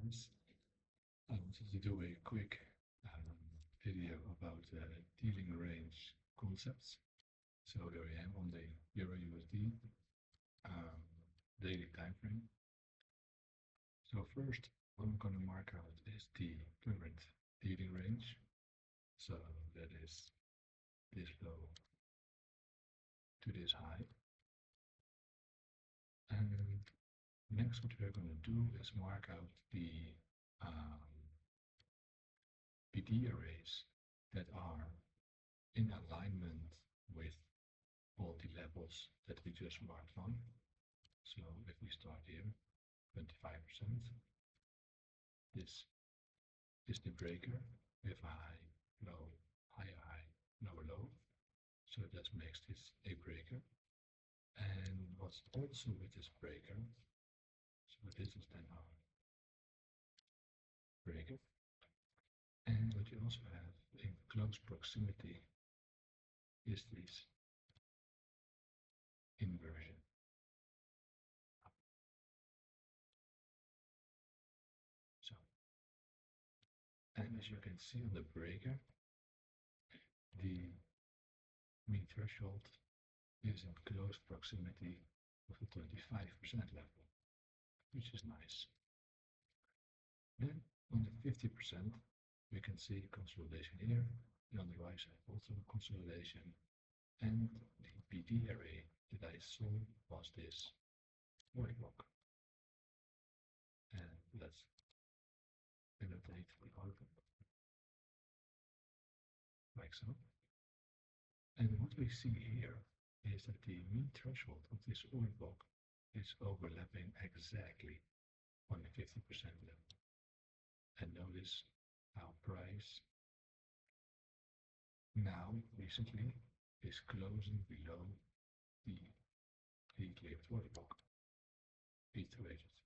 guys. I wanted to do a quick video about dealing range concepts. So there I am on the Euro USD um, daily time frame. So first, what I'm going to mark out is the current dealing range. So that is this low to this high. And next, what we're going to do is mark out the PD arrays that are in alignment with all the levels that we just marked on. So if we start here, 25%, this is the breaker with a high, low, higher high, lower low. So that makes this a breaker. And what's also with this breaker, so this is then our breaker. And what you also have in close proximity is this inversion. So, and as you can see on the breaker, the mean threshold is in close proximity of the 25% level, which is nice. Then on the 50%, we can see consolidation here, and on the right side also consolidation, and the PD array that I saw was this order block. And let's annotate the order block like so. And what we see here is that the mean threshold of this order block is overlapping exactly on the 50% level. And notice our price now recently is closing below the cleared order block. Iterated.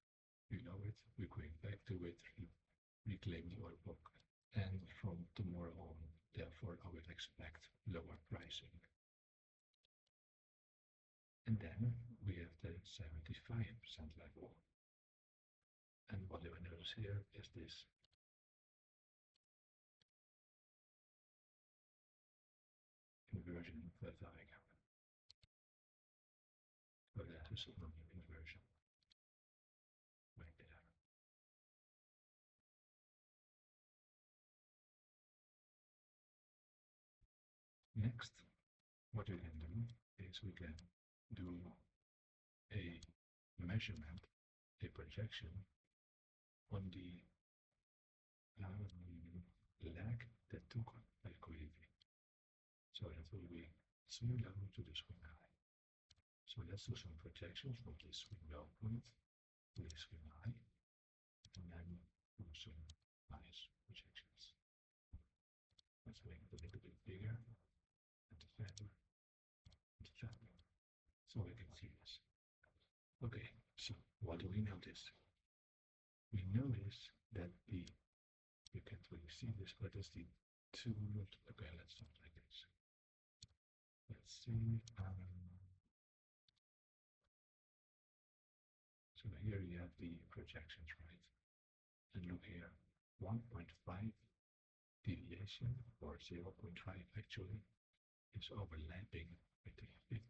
You know it, we're going back to it, reclaim the order block. And from tomorrow on, therefore, I would expect lower pricing. And then we have the 75% level. And what do I notice here is this inversion that I have. So that is an inversion right there. Next, what we can do is we can do a measurement, a projection on the lag that took liquidity. So that will be swing low to the swing high. So let's do some projections from this swing low point to the swing high, and then do some nice projections. Let's make it a little bit bigger and fatter and fatter so we can see this. Okay, so what do we notice? We notice that you can't really see this, but it's the two, okay, let's start like this. Let's see, so here you have the projections, right? And look here, 1.5 deviation, or 0.5 actually, is overlapping with the 50%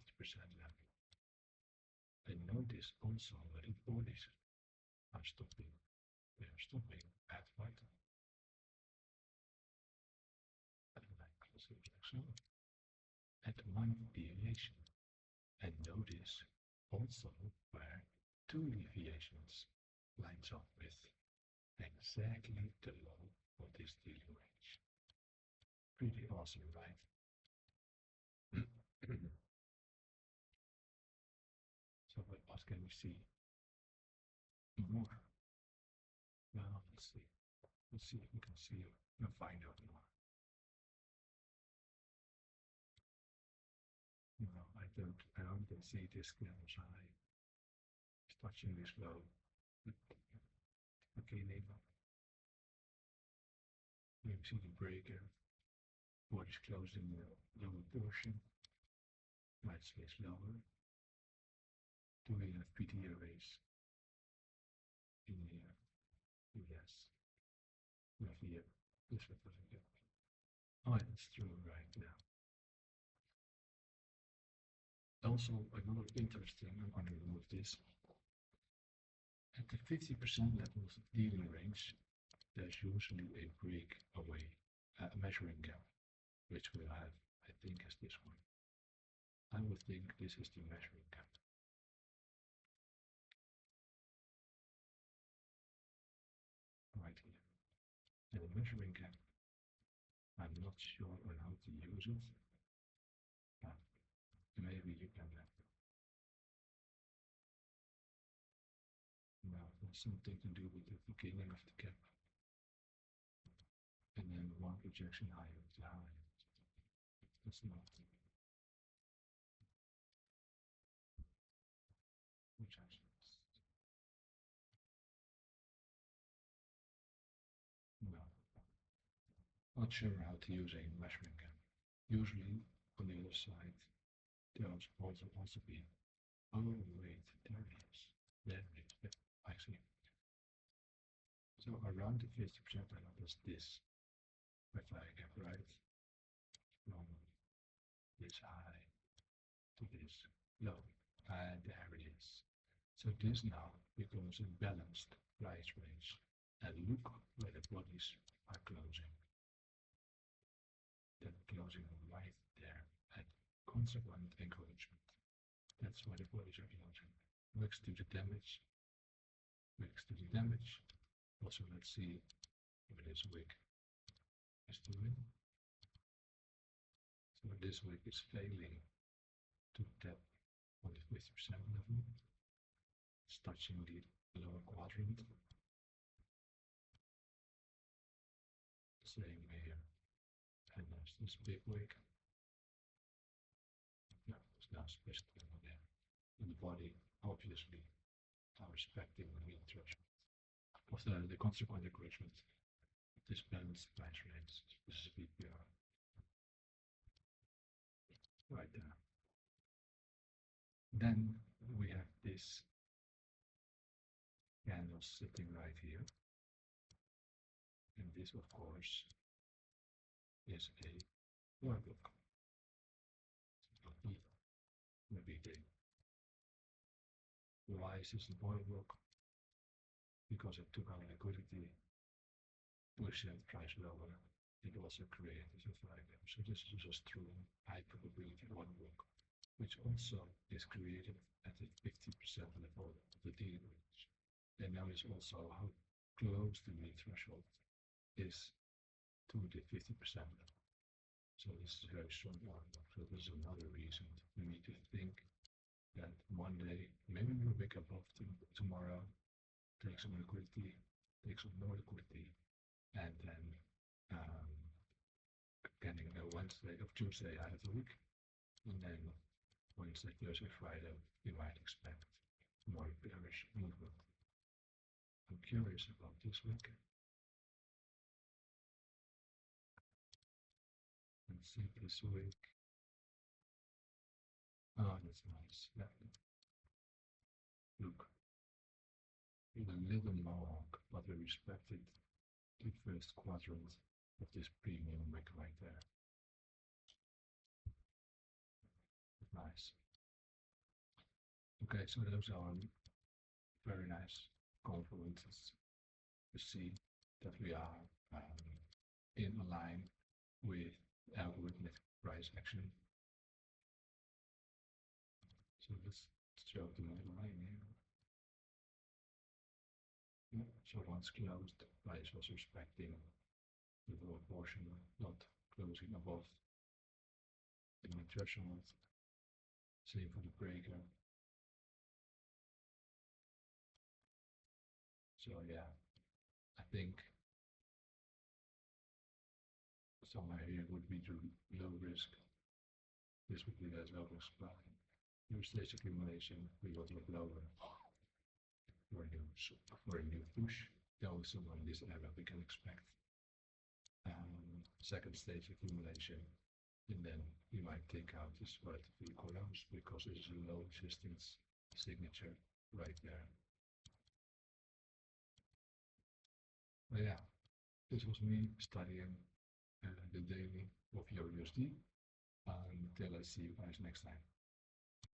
level. And notice also that the bodies are stopping. They are stopping at what? At 1 deviation. And notice also where 2 deviations lines up with exactly the low of this dealing range. Pretty awesome, right? So what can we see more? Well, let's see. Let's see if we can see and find out more. No, I don't can see this candle's high. It's touching this low. Okay, neighbor. You see the breaker. What is closing the lower portion. Might space lower. Do we have PD arrays in here? Yes. This one doesn't get. Oh, it's true right now. Also, another interesting, I'm going to remove this. At the 50% levels of dealing range, there's usually a breakaway, a measuring gap, which we'll have, I think, as this one. I would think this is the measuring gap. Right here. And the measuring gap, I'm not sure on how to use it. But maybe you can now there's something to do with the beginning of the gap. And then one projection higher to higher. That's not projections. No. Not sure how to use a measuring gap. Usually on the other side there's also be, oh wait, there it is. There it is. Yeah, I see. So around the 50% level is this. If I get right from this high to this low. And there it is. So this now becomes a balanced price range. And look where the bodies are closing. They're closing right there at consequent encouragement. That's why the bodies are closing. Next to the damage. Next to the damage. Also, let's see if this wick is doing. So this wick is failing to tap on the 50% level. It's touching the lower quadrant. Same here. And there's this big wick. No, it's now special over there. And the body, obviously, are respecting the mean threshold of the consequent encouragement. This balanced price range. This is BPR. Right there. Then we have this candle sitting right here. And this, of course, is a board block. The big thing. Why is this a board block? Because it took out liquidity, pushed the price lower. It also created a flag gap. So this is just true high probability one block, which also is created at the 50% level of the dealing range. And notice also how close the mean threshold is to the 50% level. So this is a very strong order. So this is another reason we need to think that one day, maybe we'll wake up tomorrow, take some liquidity, take some more liquidity, and then getting a Wednesday or Tuesday out of the week, and then Wednesday, Thursday, Friday, you might expect more bearish movement. I'm curious about this week. Let's see this week. Oh, that's nice. Yeah. Look, in a little long, but we respected the first quadrant of this premium wick right there. Nice. Okay, so those are very nice confluences. You see that we are in line with algorithmic price action. So let's show the line here. Yeah, so once closed, price was respecting the lower portion, not closing above the mean threshold. Same for the breaker. So yeah, I think somewhere here would be too low risk. This would be less low risk buy. New stage accumulation, we would look lower for a new push. Though somewhere in this area we can expect second stage accumulation, and then we might take out this relatively close because it's a low resistance signature right there. But yeah, This was me studying the daily of USD. Until I see you guys next time.